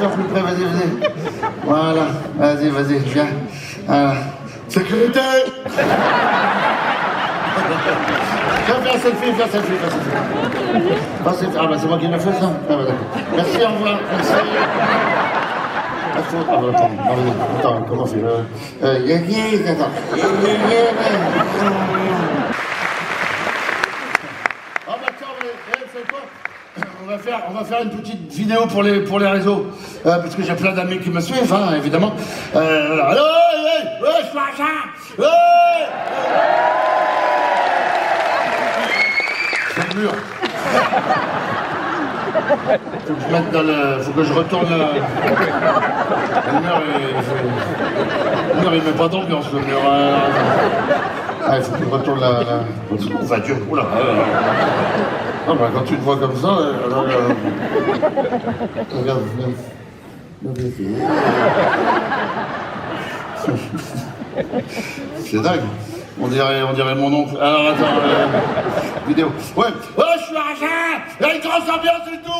faire plus près, vas-y. Voilà, vas-y, viens. Sécurité. Viens, selfie. Ah bah c'est moi qui l'ai fait ça. Ah bah d'accord. Merci, au revoir, merci. Attends, comment c'est attends. Ah bah tiens, c'est quoi? On va faire une petite vidéo pour les réseaux. Parce que j'ai plein d'amis qui me suivent, hein, évidemment. Allô, je suis un chat. C'est le mur. Faut que je retourne le mur, il met pas d'ambiance, le mur. Il faut que je retourne la voiture. Oula. Ah bah quand tu te vois comme ça, regarde. C'est dingue. On dirait mon oncle. Alors attends, vidéo. Ouais, je suis un chat. Il y a une grosse ambiance et tout.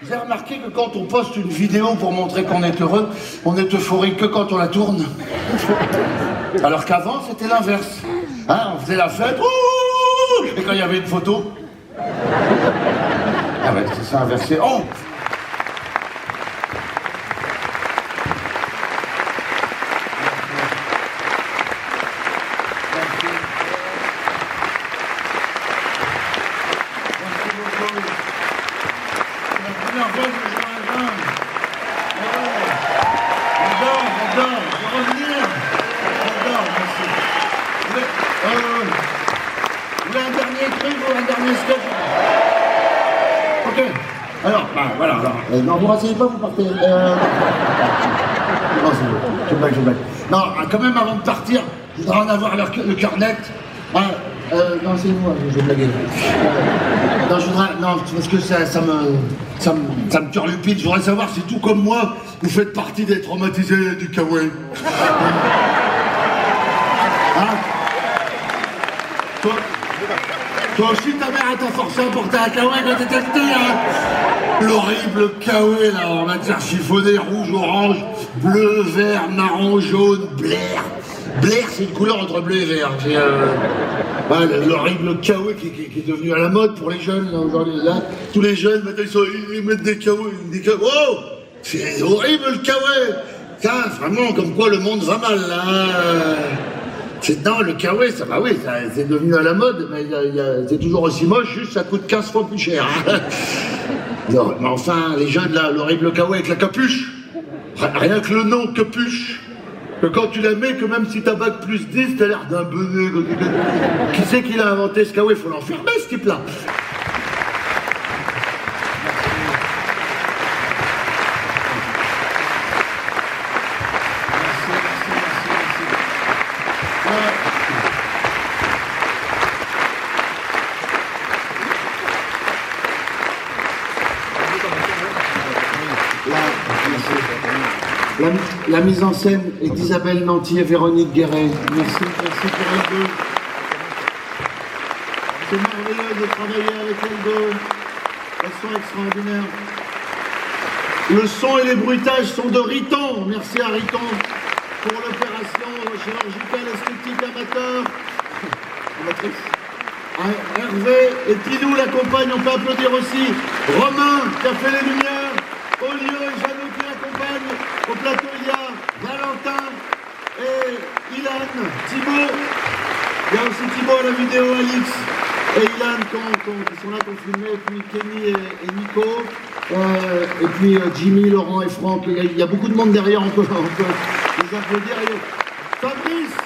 J'ai remarqué que quand on poste une vidéo pour montrer qu'on est heureux, on est euphorique que quand on la tourne. Alors qu'avant, c'était l'inverse. Hein, on faisait la fête, et quand il y avait une photo... Ah ouais, c'est ça, inversé. Oh! Non, vous rasseyez pas, vous partez. Non, c'est bon. Je blague. Non, quand même, avant de partir, je voudrais en avoir le cœur net. Non, c'est moi, je vais blaguer. Non, parce que ça me turlupine. Je voudrais savoir si tout comme moi, vous faites partie des traumatisés du kawaii. Hein? Toi aussi, ta mère t'a forcé à porter un kawaii quand t'étais petit, hein? L'horrible kawaii, là, en matière chiffonnée, rouge, orange, bleu, vert, marron, jaune, blair. Blair, c'est une couleur entre bleu et vert. C'est l'horrible kawaii qui est devenu à la mode pour les jeunes, là, aujourd'hui. Là, tous les jeunes, maintenant, ils mettent des kawaii. Oh! C'est horrible, le kawaii! Ça, vraiment, comme quoi le monde va mal, là. Non, le kawaii, ça, bah oui, c'est devenu à la mode, mais c'est toujours aussi moche, juste ça coûte 15 fois plus cher. Hein. Non, mais enfin, les jeunes là, l'horrible kawaii avec la capuche, rien que le nom, capuche, que quand tu la mets, que même si t'as bac plus 10, t'as l'air d'un bonnet. Qui c'est qui l'a inventé ce kawaii? Faut l'enfermer, ce type-là. La mise en scène est d'Isabelle Nanty et Véronique Guéret. Merci pour les deux. C'est merveilleux de travailler avec elles deux. Elles sont extraordinaires. Le son et les bruitages sont de Riton. Merci à Riton pour l'opération chirurgicale esthétique amateur. Hervé et Pilou l'accompagnent, on peut applaudir aussi. Romain qui a fait les lumières. Olio et Jeannot qui l'accompagnent. Au plateau, il y a Valentin et Ilan, Thibaut. Il y a aussi Thibaut à la vidéo, Alix et Ilan qui sont là pour filmer. Et puis Kenny et Nico. Et puis Jimmy, Laurent et Franck. Il y a beaucoup de monde derrière, on peut les applaudir. Fabrice.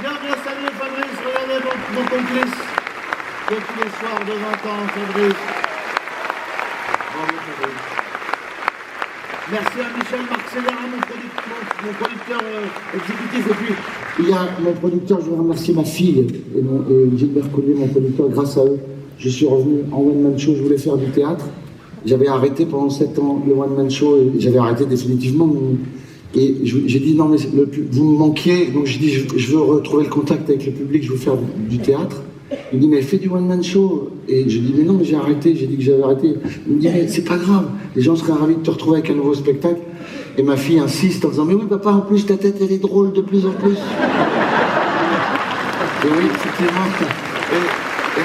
Bien salué Fabrice, regardez mon complice de tous les soirs de 20 ans, Fabrice. Bravo Fabrice. Merci à Michel Marcellera, mon producteur exécutif. Et puis, il y a mon producteur, je veux remercier ma fille et Gilbert Collier, mon producteur. Grâce à eux, je suis revenu en one-man show. Je voulais faire du théâtre. J'avais arrêté pendant 7 ans le one-man show. Et j'avais arrêté définitivement. Et j'ai dit non mais vous me manquiez, donc j'ai dit je veux retrouver le contact avec le public, je veux faire du théâtre. Il me dit mais fais du one man show. Et je dis mais non mais j'ai arrêté, j'ai dit que j'avais arrêté. Il me dit mais c'est pas grave, les gens seraient ravis de te retrouver avec un nouveau spectacle. Et ma fille insiste en disant mais oui papa, en plus ta tête elle est drôle de plus en plus. Et oui effectivement. Et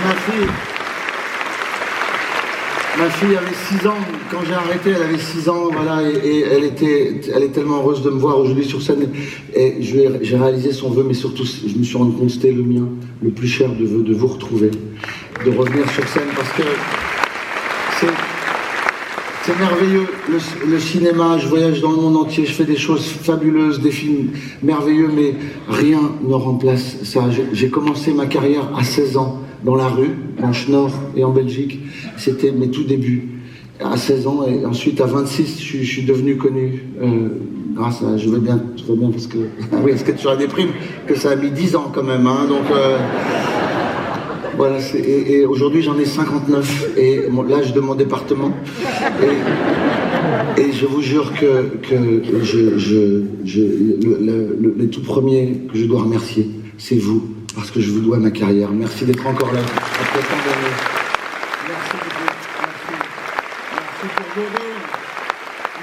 ma fille avait 6 ans, quand j'ai arrêté, elle avait 6 ans, voilà, et elle est tellement heureuse de me voir aujourd'hui sur scène. Et j'ai réalisé son vœu, mais surtout, je me suis rendu compte que c'était le mien, le plus cher de vœu, de vous retrouver, de revenir sur scène, parce que c'est merveilleux, le cinéma, je voyage dans le monde entier, je fais des choses fabuleuses, des films merveilleux, mais rien ne remplace ça. J'ai commencé ma carrière à 16 ans, dans la rue, en Schnorr et en Belgique. C'était mes tout débuts, à 16 ans, et ensuite à 26, je suis devenu connu, grâce à, je vais bien parce que, oui, parce que tu as des primes, que ça a mis 10 ans quand même, hein, donc... Voilà, et aujourd'hui j'en ai 59, et l'âge de mon département. Et je vous jure que le tout premier que je dois remercier, c'est vous, parce que je vous dois ma carrière. Merci d'être encore là, après tant d'années. Merci beaucoup, merci. Merci pour vos dons.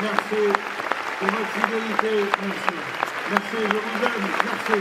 Merci pour votre fidélité, merci. Merci, je vous aime, merci.